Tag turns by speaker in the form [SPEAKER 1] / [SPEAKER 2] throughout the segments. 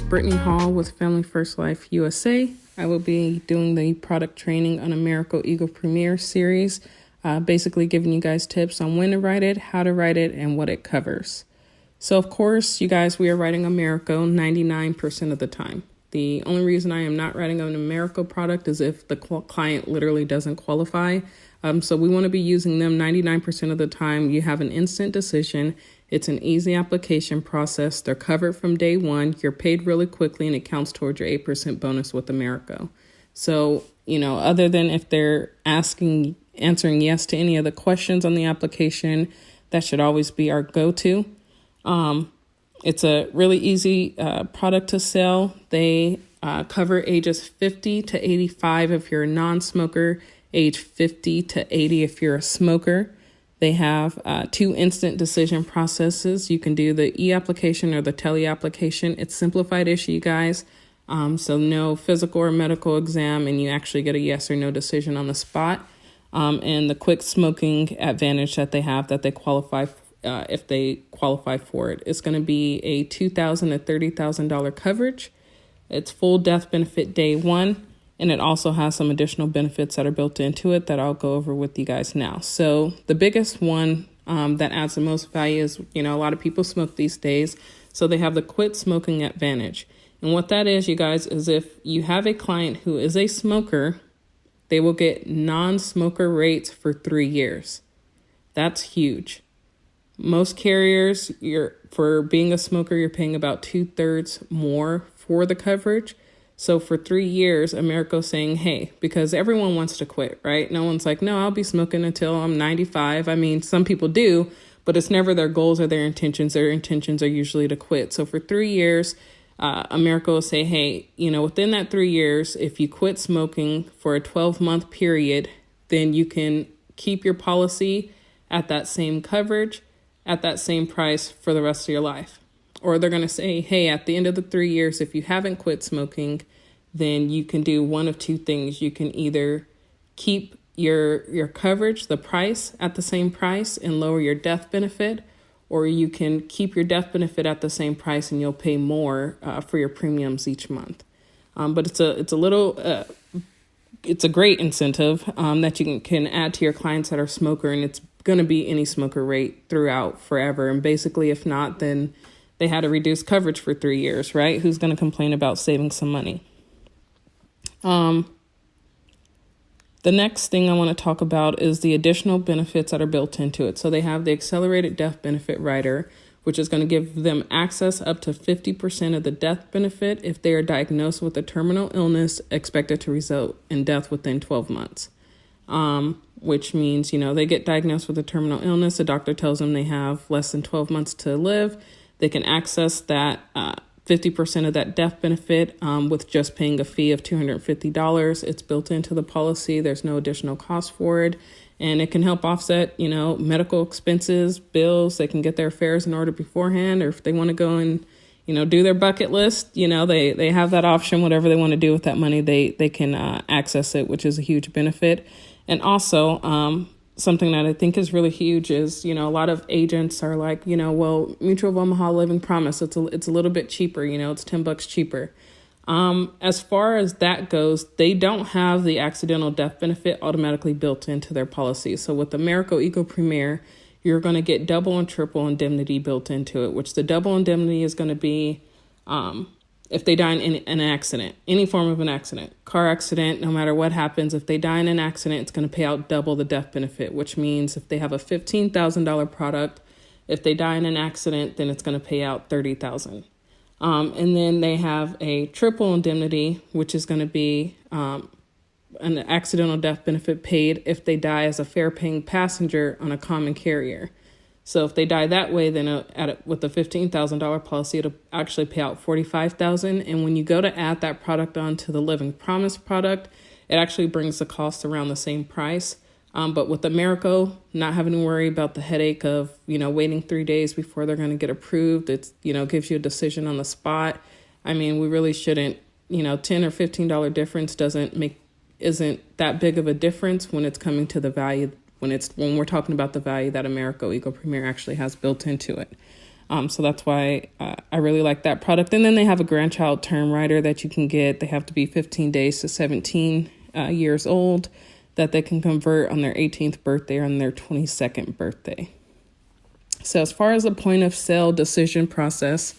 [SPEAKER 1] Brittany Hall with Family First Life USA. I will be doing the product training on Americo Eagle Premier series, basically giving you guys tips on when to write it, how to write it, and what it covers. So, of course, you guys, we are writing Americo 99% of the time. The only reason I am not writing an Americo product is if the client literally doesn't qualify. So we want to be using them 99% of the time. You have an instant decision. It's an easy application process. They're covered from day one. You're paid really quickly, and it counts towards your 8% bonus with Americo. So, other than if they're answering yes to any of the questions on the application, that should always be our go-to. It's a really easy product to sell. They cover ages 50 to 85 if you're a non-smoker, age 50 to 80 if you're a smoker. They have 2 instant decision processes. You can do the e-application or the tele-application. It's simplified issue, you guys. So no physical or medical exam, and you actually get a yes or no decision on the spot. And the quick smoking advantage that they have that they qualify if they qualify for it. It's going to be a $2,000 to $30,000 coverage. It's full death benefit day one. And it also has some additional benefits that are built into it that I'll go over with you guys now. So the biggest one that adds the most value is, a lot of people smoke these days. So they have the quit smoking advantage. And what that is, you guys, is if you have a client who is a smoker, they will get non-smoker rates for 3 years. That's huge. Most carriers, for being a smoker, you're paying about 2/3 more for the coverage. So for 3 years, Americo's saying, hey, because everyone wants to quit, right? No one's like, no, I'll be smoking until I'm 95. I mean, some people do, but it's never their goals or their intentions. Their intentions are usually to quit. So for 3 years, Americo will say, hey, within that 3 years, if you quit smoking for a 12-month period, then you can keep your policy at that same coverage, at that same price for the rest of your life. Or they're going to say, hey, at the end of the 3 years, if you haven't quit smoking, then you can do one of two things. You can either keep your coverage, the price, at the same price and lower your death benefit, or you can keep your death benefit at the same price and you'll pay more for your premiums each month. But it's a great incentive that you can add to your clients that are smoker, and it's going to be any smoker rate throughout forever. And basically, if not, then they had to reduce coverage for 3 years, right? Who's going to complain about saving some money? The next thing I want to talk about is the additional benefits that are built into it. So they have the accelerated death benefit rider, which is going to give them access up to 50% of the death benefit if they are diagnosed with a terminal illness expected to result in death within 12 months. Which means, they get diagnosed with a terminal illness. The doctor tells them they have less than 12 months to live. They can access that 50% of that death benefit with just paying a fee of $250. It's built into the policy. There's no additional cost for it. And it can help offset, medical expenses, bills. They can get their affairs in order beforehand, or if they want to go and, do their bucket list, they have that option. Whatever they want to do with that money, they can access it, which is a huge benefit. And also, something that I think is really huge is, a lot of agents are like, well, Mutual of Omaha Living Promise, it's a little bit cheaper, it's $10 cheaper. As far as that goes, they don't have the accidental death benefit automatically built into their policy. So with Americo Eagle Premier, you're going to get double and triple indemnity built into it, which the double indemnity is going to be if they die in an accident, any form of an accident, car accident, no matter what happens, if they die in an accident, it's going to pay out double the death benefit, which means if they have a $15,000 product, if they die in an accident, then it's going to pay out $30,000. And then they have a triple indemnity, which is going to be an accidental death benefit paid if they die as a fare-paying passenger on a common carrier. So if they die that way, then with the $15,000 policy, it'll actually pay out $45,000. And when you go to add that product onto the Living Promise product, it actually brings the cost around the same price. But with Americo, not having to worry about the headache of, waiting 3 days before they're going to get approved, it's, gives you a decision on the spot. I mean, we really shouldn't, $10 or $15 difference isn't that big of a difference when it's coming to the value when we're talking about the value that Americo Eagle Premier actually has built into it. So that's why I really like that product. And then they have a grandchild term rider that you can get. They have to be 15 days to 17 years old that they can convert on their 18th birthday or on their 22nd birthday. So as far as the point of sale decision process,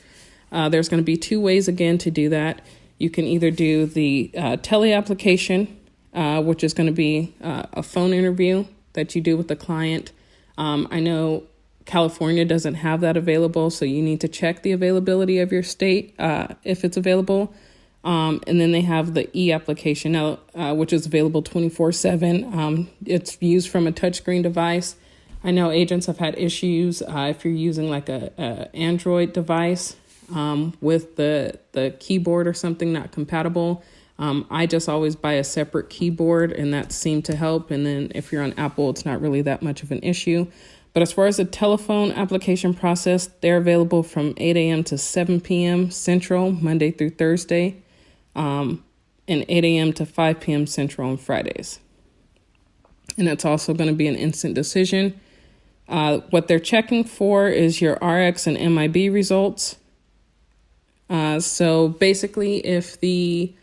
[SPEAKER 1] there's going to be two ways again to do that. You can either do the tele application, which is going to be a phone interview that you do with the client. I know California doesn't have that available, so you need to check the availability of your state if it's available. And then they have the e-application now, which is available 24/7. It's used from a touchscreen device. I know agents have had issues if you're using like a Android device with the keyboard or something not compatible. I just always buy a separate keyboard, and that seemed to help. And then if you're on Apple, it's not really that much of an issue. But as far as the telephone application process, they're available from 8 a.m. to 7 p.m. Central, Monday through Thursday, and 8 a.m. to 5 p.m. Central on Fridays. And it's also going to be an instant decision. What they're checking for is your RX and MIB results. So basically, if the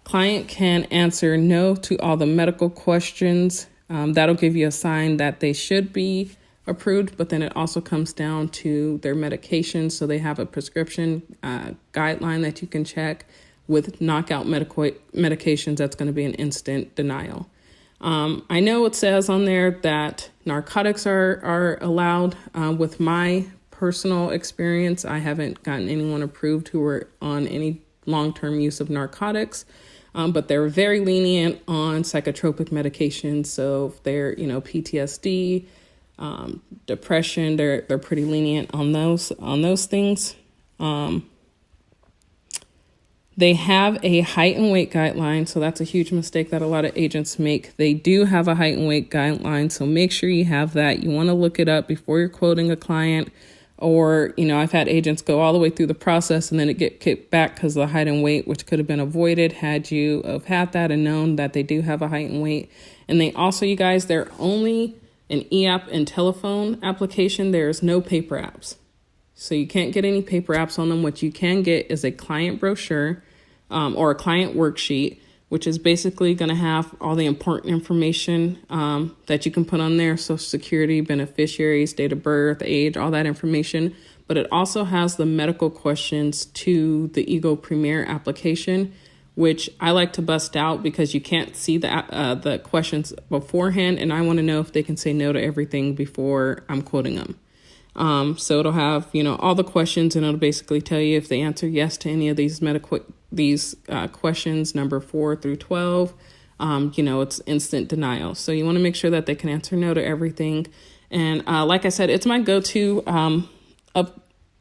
[SPEAKER 1] client can answer no to all the medical questions, that'll give you a sign that they should be approved. But then it also comes down to their medications. So they have a prescription guideline that you can check with knockout medications. That's going to be an instant denial. I know it says on there that narcotics are allowed. With my personal experience, I haven't gotten anyone approved who were on any long-term use of narcotics, but they're very lenient on psychotropic medications. So if they're, PTSD, depression, they're pretty lenient on those things. They have a height and weight guideline, so that's a huge mistake that a lot of agents make. They do have a height and weight guideline, so make sure you have that. You want to look it up before you're quoting a client. Or, I've had agents go all the way through the process and then it get kicked back because of the height and weight, which could have been avoided had you have had that and known that they do have a height and weight. And they also, you guys, they're only an e-app and telephone application. There's no paper apps. So you can't get any paper apps on them. What you can get is a client brochure or a client worksheet, which is basically going to have all the important information that you can put on there: Social Security, beneficiaries, date of birth, age, all that information. But it also has the medical questions to the Ego Premier application, which I like to bust out because you can't see the questions beforehand, and I want to know if they can say no to everything before I'm quoting them. So it'll have, all the questions, and it'll basically tell you if they answer yes to any of these questions, number 4 through 12, it's instant denial. So you want to make sure that they can answer no to everything. And like I said, it's my go-to up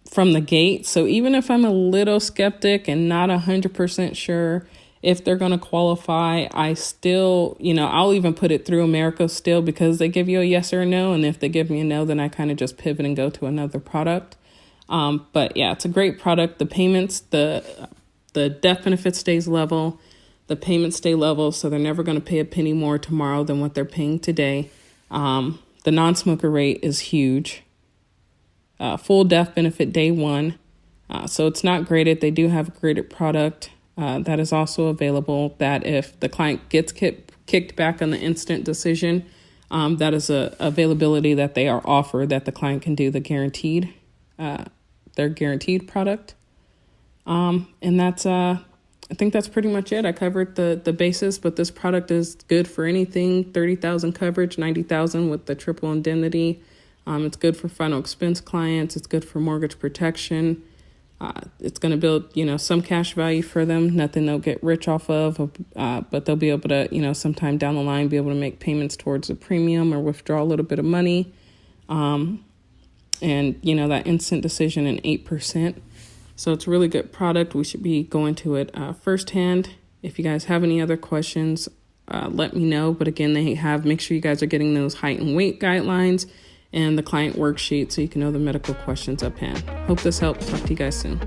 [SPEAKER 1] from the gate. So even if I'm a little skeptic and not 100% sure if they're going to qualify, I still, I'll even put it through Americo still, because they give you a yes or a no. And if they give me a no, then I kind of just pivot and go to another product. But yeah, it's a great product. The payments, the death benefit stays level. The payments stay level. So they're never going to pay a penny more tomorrow than what they're paying today. The non-smoker rate is huge. Full death benefit day one. So it's not graded. They do have a graded product. That is also available, that if the client gets kicked back on the instant decision, that is a availability that they are offered, that the client can do their guaranteed product. And that's, I think that's pretty much it. I covered the basis, but this product is good for anything: 30,000 coverage, 90,000 with the triple indemnity. It's good for final expense clients. It's good for mortgage protection. It's going to build, some cash value for them, nothing they'll get rich off of, but they'll be able to, sometime down the line, be able to make payments towards a premium or withdraw a little bit of money. And, that instant decision in 8%. So it's a really good product. We should be going to it firsthand. If you guys have any other questions, let me know. But again, make sure you guys are getting those height and weight guidelines and the client worksheet so you can know the medical questions up hand. Hope this helped. Talk to you guys soon.